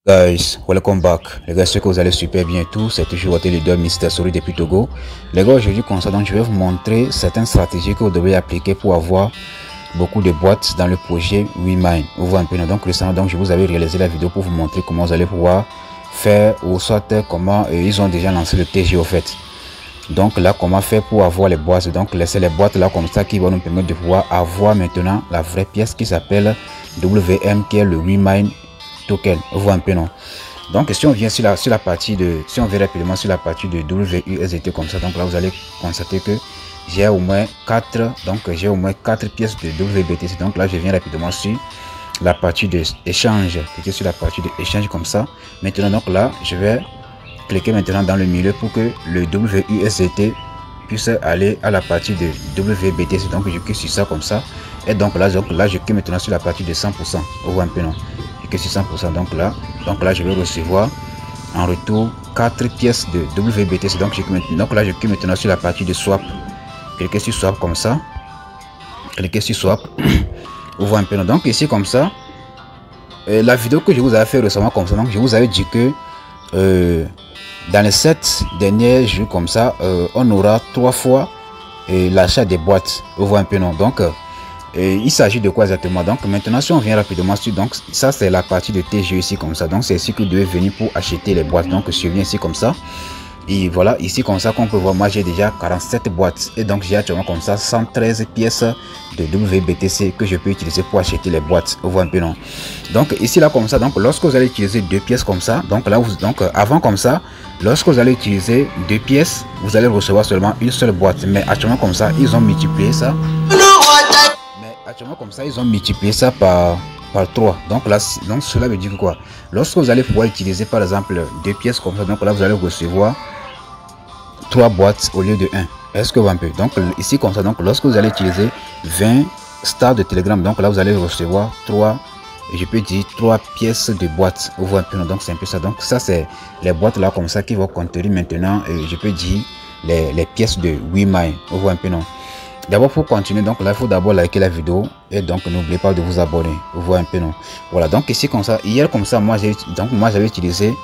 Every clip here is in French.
Guys, welcome back. Les gars, j'espère que vous allez super bien et tout. C'est toujours votre leader Mr. Sori depuis Togo. Les gars, aujourd'hui, comme ça, donc, je vais vous montrer certaines stratégies que vous devez appliquer pour avoir beaucoup de boîtes dans le projet WeMine. Vous voyez un peu, donc récemment, donc, je vous avais réalisé la vidéo pour vous montrer comment vous allez pouvoir faire ou soit comment ils ont déjà lancé le TG au fait. Donc là, comment faire pour avoir les boîtes. Donc laisser les boîtes là comme ça qui vont nous permettre de pouvoir avoir maintenant la vraie pièce qui s'appelle WM, qui est le WeMine token. Vous voyez un peu, non? Donc si on vient sur la partie de, si on vient rapidement sur la partie de WUSDT comme ça, donc là vous allez constater que j'ai au moins 4, donc j'ai au moins 4 pièces de WBTC. Donc là je viens rapidement sur la partie de échange, cliquez sur la partie de échange comme ça. Maintenant donc là je vais cliquer maintenant dans le milieu pour que le WUSDT puisse aller à la partie de WBTC. Donc je clique sur ça comme ça, et donc là je clique maintenant sur la partie de 100%. Vous voyez un peu, non? Que c'est 100%. Donc là je vais recevoir en retour 4 pièces de WBTC. Donc là je clique maintenant sur la partie de swap, cliquez sur swap comme ça, cliquez sur swap. Vous voyez un peu, donc ici comme ça, la vidéo que je vous avais fait récemment comme ça, donc je vous avais dit que dans les 7 derniers jours comme ça, on aura 3 fois l'achat des boîtes. Vous voyez un peu, non? Donc il s'agit de quoi exactement? Donc maintenant si on vient rapidement sur, donc ça c'est la partie de TG ici comme ça, donc c'est ici que vous devez venir pour acheter les boîtes. Donc je viens ici comme ça, et voilà ici comme ça qu'on peut voir, moi j'ai déjà 47 boîtes, et donc j'ai actuellement comme ça 113 pièces de WBTC que je peux utiliser pour acheter les boîtes. Vous voyez un peu, non? Donc ici là comme ça, donc lorsque vous allez utiliser 2 pièces comme ça, donc là vous, donc avant comme ça, lorsque vous allez utiliser 2 pièces, vous allez recevoir seulement une seule boîte. Mais actuellement comme ça, ils ont multiplié ça. Actuellement comme ça, ils ont multiplié ça par 3. Donc là, donc cela veut dire quoi? Lorsque vous allez pouvoir utiliser par exemple 2 pièces comme ça, donc là vous allez recevoir 3 boîtes au lieu de 1. Est-ce que vous voyez un peu? Donc ici comme ça, donc lorsque vous allez utiliser 20 stars de Telegram, donc là vous allez recevoir 3, je peux dire 3 pièces de boîtes. Vous voyez un peu, donc c'est un peu ça. Donc ça c'est les boîtes là comme ça qui vont contenir maintenant, je peux dire les pièces de WeMine. Vous voyez un peu, non? D'abord pour continuer, donc là il faut d'abord liker la vidéo, et donc n'oubliez pas de vous abonner. Vous voyez un peu, non? Voilà, donc ici comme ça, hier comme ça, moi j'avais utilisé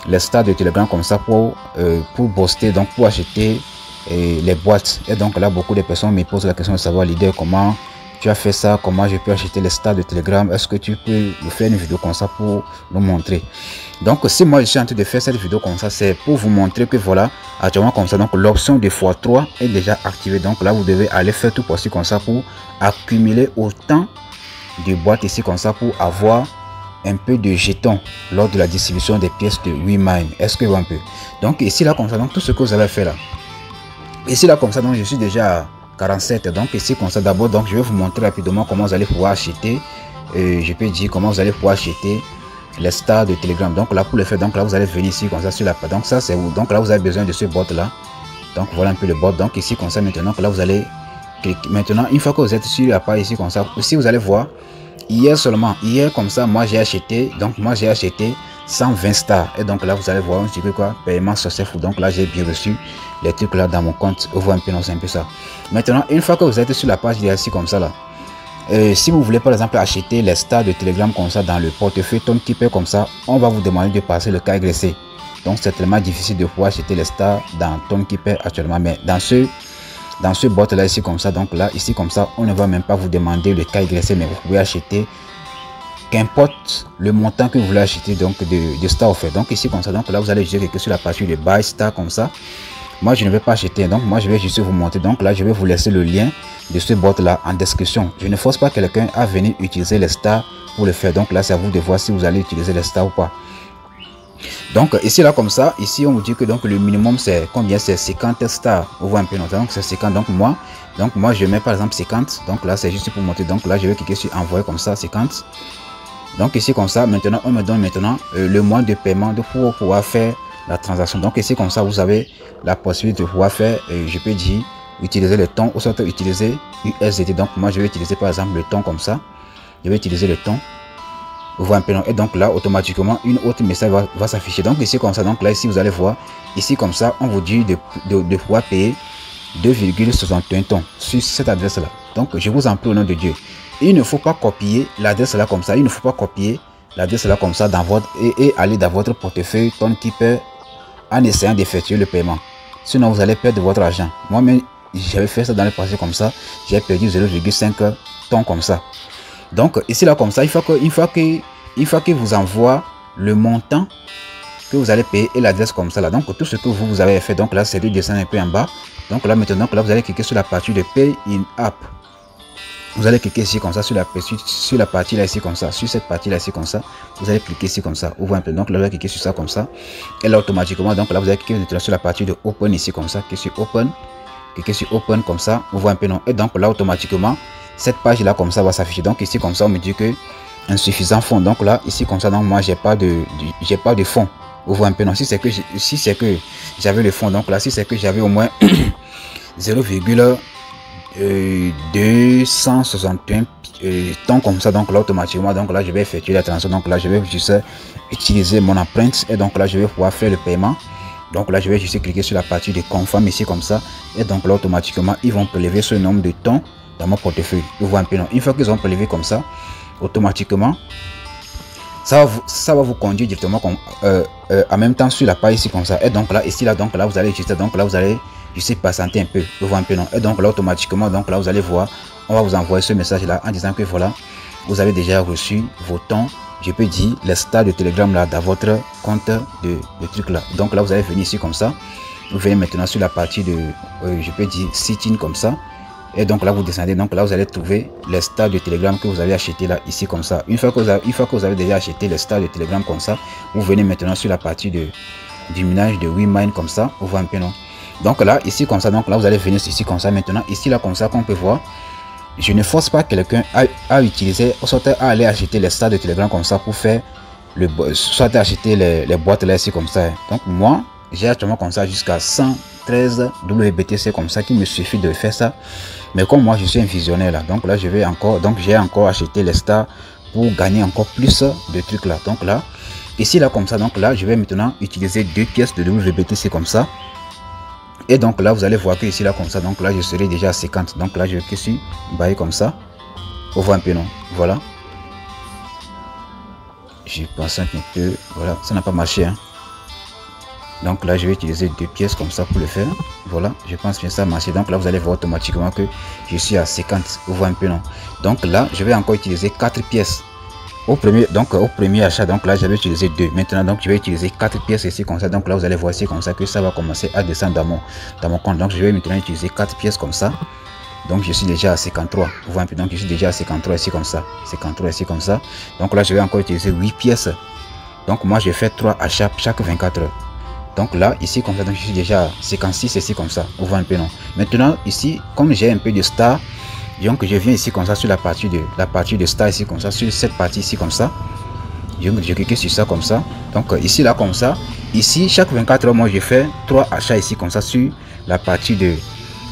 les stars de Telegram comme ça pour booster, donc pour acheter les boîtes. Et donc là beaucoup de personnes me posent la question de savoir, leader, comment tu as fait ça, comment je peux acheter les stars de Telegram, est-ce que tu peux nous faire une vidéo comme ça pour nous montrer? Donc si moi je suis en train de faire cette vidéo comme ça, c'est pour vous montrer que voilà, actuellement comme ça, donc l'option de x3 est déjà activée. Donc là vous devez aller faire tout possible comme ça pour accumuler autant de boîtes ici comme ça pour avoir un peu de jetons lors de la distribution des pièces de WeMine. Est-ce que vous voyez un peu? Donc ici là comme ça, donc tout ce que vous avez fait là, ici là comme ça, donc je suis déjà à 47. Donc ici comme ça, d'abord donc je vais vous montrer rapidement comment vous allez pouvoir acheter, je peux dire comment vous allez pouvoir acheter les stars de Telegram. Donc là pour le faire, donc là vous allez venir ici comme ça sur la page. Donc ça c'est où, donc là vous avez besoin de ce bot là. Donc voilà un peu le bot. Donc ici comme ça, maintenant là vous allez cliquer. Maintenant une fois que vous êtes sur la page ici comme ça, aussi vous allez voir hier seulement, hier comme ça, moi j'ai acheté, donc moi j'ai acheté 120 stars, et donc là vous allez voir un petit peu quoi, paiement successful. Donc là j'ai bien reçu les trucs là dans mon compte. Vous voyez un peu, non? C'est un peu ça. Maintenant une fois que vous êtes sur la page ici comme ça là, si vous voulez par exemple acheter les stars de Telegram comme ça dans le portefeuille Tonekeeper comme ça, on va vous demander de passer le KYC. Donc c'est tellement difficile de pouvoir acheter les stars dans Tonekeeper actuellement, mais dans ce bot là ici comme ça, donc là ici comme ça, on ne va même pas vous demander le KYC, mais vous pouvez acheter qu'importe le montant que vous voulez acheter donc de stars offert. Donc ici comme ça, donc là vous allez juste cliquer sur la partie de buy star comme ça. Moi je ne vais pas acheter, donc moi je vais juste vous montrer. Donc là je vais vous laisser le lien de ce bot là en description. Je ne force pas quelqu'un à venir utiliser les stars pour le faire. Donc là c'est à vous de voir si vous allez utiliser les stars ou pas. Donc ici là comme ça, ici on vous dit que donc le minimum c'est combien? C'est 50 stars. Vous voyez un peu, donc c'est 50. Donc moi je mets par exemple 50. Donc là c'est juste pour monter. Donc là je vais cliquer sur envoyer comme ça 50. Donc ici comme ça, maintenant on me donne maintenant le mois de paiement pour pouvoir faire la transaction. Donc ici comme ça vous avez la possibilité de pouvoir faire, je peux dire utiliser le ton ou soit utiliser USDT. Donc moi je vais utiliser par exemple le ton comme ça. Je vais utiliser le ton. Vous voyez un peu, et donc là automatiquement une autre message va s'afficher. Donc ici comme ça, donc là ici vous allez voir ici comme ça, on vous dit de pouvoir payer 2,61 tons sur cette adresse là. Donc je vous en prie au nom de Dieu, il ne faut pas copier l'adresse là comme ça, il ne faut pas copier l'adresse là comme ça dans votre et aller dans votre portefeuille TonKeeper en essayant d'effectuer le paiement. Sinon vous allez perdre votre argent. Moi-même j'avais fait ça dans le passé comme ça, j'ai perdu 0,5 tonnes comme ça. Donc ici là comme ça, il faut que vous envoie le montant que vous allez payer et l'adresse comme ça là. Donc tout ce que vous avez fait, donc là c'est de descendre un peu en bas. Donc là maintenant, là vous allez cliquer sur la partie de Pay in App. Vous allez cliquer ici comme ça sur la partie là ici comme ça, sur cette partie là ici comme ça. Vous allez cliquer ici comme ça, ouvre un peu. Donc là vous allez cliquer sur ça comme ça. Et là automatiquement, donc là vous allez cliquer sur la partie de Open ici comme ça, cliquez sur Open. Cliquez sur Open comme ça, ouvre un peu non. Et donc là automatiquement, cette page là comme ça va s'afficher. Donc ici comme ça on me dit que insuffisant fonds. Donc là ici comme ça, donc moi j'ai pas de fonds. Ouvre un peu non. Si c'est que j'avais le fonds, donc là si c'est que j'avais au moins 0,261 temps comme ça, donc là automatiquement, donc là je vais effectuer la transaction. Donc là je vais juste utiliser mon empreinte et donc là je vais pouvoir faire le paiement. Donc là je vais juste cliquer sur la partie de confirm ici comme ça et donc là automatiquement ils vont prélever ce nombre de temps dans mon portefeuille. Ouvre un peu non. Une fois qu'ils ont prélevé comme ça, automatiquement ça va vous conduire directement en même temps sur la page ici comme ça. Et donc là ici là, donc là vous allez juste, donc là vous allez juste patienter un peu, ouvre un peu non. Et donc là automatiquement, donc là vous allez voir, on va vous envoyer ce message là en disant que voilà, vous avez déjà reçu vos temps, je peux dire les stars de Telegram là dans votre compte de truc là. Donc là vous allez venir ici comme ça, vous venez maintenant sur la partie de je peux dire sit-in comme ça. Et donc là vous descendez, donc là vous allez trouver les stars de Telegram que vous avez acheté là ici comme ça. Une fois que vous avez déjà acheté les stars de Telegram comme ça, vous venez maintenant sur la partie de du minage de WeMine comme ça, vous voyez un peu non. Donc là ici comme ça, donc là vous allez venir ici comme ça maintenant, ici là comme ça qu'on peut voir. Je ne force pas quelqu'un à utiliser, soit à aller acheter les stars de Telegram comme ça pour faire le, soit à acheter les boîtes là ici comme ça. Donc moi j'ai actuellement comme ça jusqu'à 113 WBTC comme ça, qui me suffit de faire ça. Mais comme moi je suis un visionnaire là, donc là je vais encore, donc j'ai encore acheté les stars pour gagner encore plus de trucs là. Donc là ici là comme ça, donc là je vais maintenant utiliser 2 pièces de WBTC comme ça. Et donc là vous allez voir que ici là comme ça, donc là je serai déjà à 50. Donc là je vais cliquer sur buy comme ça, on voit un peu non, voilà. Je pense un peu, voilà, ça n'a pas marché hein. Donc là je vais utiliser 2 pièces comme ça pour le faire, voilà, je pense que ça a marché. Donc là vous allez voir automatiquement que je suis à 50, vous voyez un peu non. Donc là je vais encore utiliser 4 pièces au premier achat. Donc là j'avais utilisé 2, maintenant donc je vais utiliser 4 pièces ici comme ça. Donc là vous allez voir ici comme ça que ça va commencer à descendre dans mon compte. Donc je vais maintenant utiliser 4 pièces comme ça. Donc je suis déjà à 53, vous voyez un peu, donc je suis déjà à 53 ici comme ça, 53 ici comme ça. Donc là je vais encore utiliser 8 pièces. Donc moi je fais 3 achats chaque 24 heures. Donc là ici comme ça, donc je suis déjà à 56 ici comme ça, vous voyez un peu non. Maintenant ici comme j'ai un peu de star, donc je viens ici comme ça sur la partie de star ici comme ça, sur cette partie ici comme ça, je clique sur ça comme ça. Donc ici là comme ça, ici chaque 24 heures moi je fais 3 achats ici comme ça sur la partie de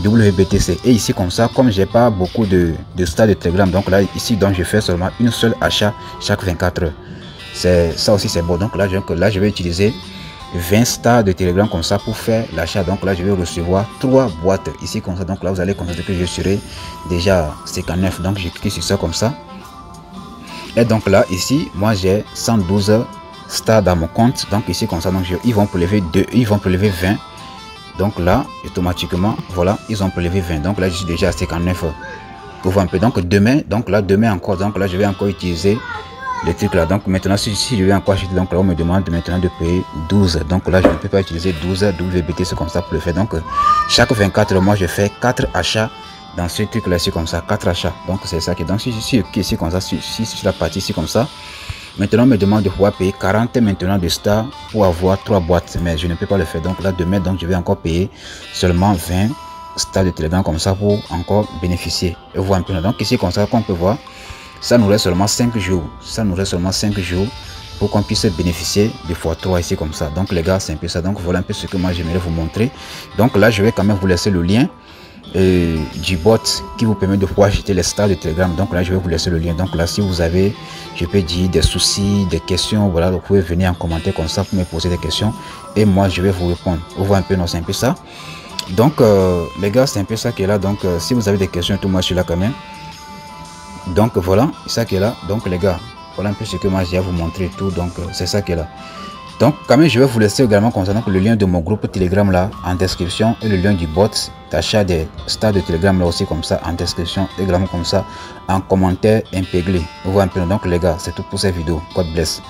WBTC. Et ici comme ça, comme j'ai pas beaucoup de stars de Telegram, donc là ici donc je fais seulement une seule achat chaque 24 heures. C'est ça aussi, c'est bon. Donc là je vais utiliser 20 stars de Telegram comme ça pour faire l'achat. Donc là je vais recevoir 3 boîtes ici comme ça. Donc là vous allez constater que je serai déjà 59. Donc je clique sur ça comme ça. Et donc là ici moi j'ai 112 stars dans mon compte. Donc ici comme ça, donc ils vont prélever 20. Donc là automatiquement voilà, ils ont prélevé 20. Donc là je suis déjà à 59 pour voir un peu. Donc demain, encore, donc là je vais encore utiliser le truc là. Donc maintenant si je vais encore acheter, donc là on me demande maintenant de payer 12. Donc là je ne peux pas utiliser 12 WBTC comme ça pour le faire. Donc chaque 24 heures moi je fais 4 achats dans ce truc là ici comme ça, 4 achats. Donc c'est ça qui, donc si je suis ici comme ça, si sur la partie ici comme ça, maintenant on me demande de pouvoir payer 40 maintenant de stars pour avoir 3 boîtes, mais je ne peux pas le faire. Donc là demain, donc je vais encore payer seulement 20 stars de Telegram comme ça pour encore bénéficier et voir un peu. Donc ici comme ça, qu'on peut voir, ça nous reste seulement 5 jours. Ça nous reste seulement 5 jours pour qu'on puisse bénéficier de x3 ici comme ça. Donc les gars, c'est un peu ça. Donc voilà un peu ce que moi j'aimerais vous montrer. Donc là je vais quand même vous laisser le lien du bot qui vous permet de pouvoir acheter les stars de Telegram. Donc là je vais vous laisser le lien. Donc là si vous avez, je peux dire, des soucis, des questions, voilà, vous pouvez venir en commentaire comme ça pour me poser des questions et moi je vais vous répondre. Vous voyez un peu, non, c'est un peu ça. Donc les gars, c'est un peu ça qui est là. Donc si vous avez des questions, tout moi je suis là quand même. Donc voilà, ça qui est là. Donc les gars, Voilà un peu ce que moi j'ai à vous montrer tout. Donc c'est ça qui est là. Donc quand même je vais vous laisser également concernant le lien de mon groupe Telegram là en description et le lien du bot d'achat des stars de Telegram là aussi comme ça en description, également comme ça en commentaire impéglé. Vous voyez un peu. Donc les gars, c'est tout pour cette vidéo. God bless.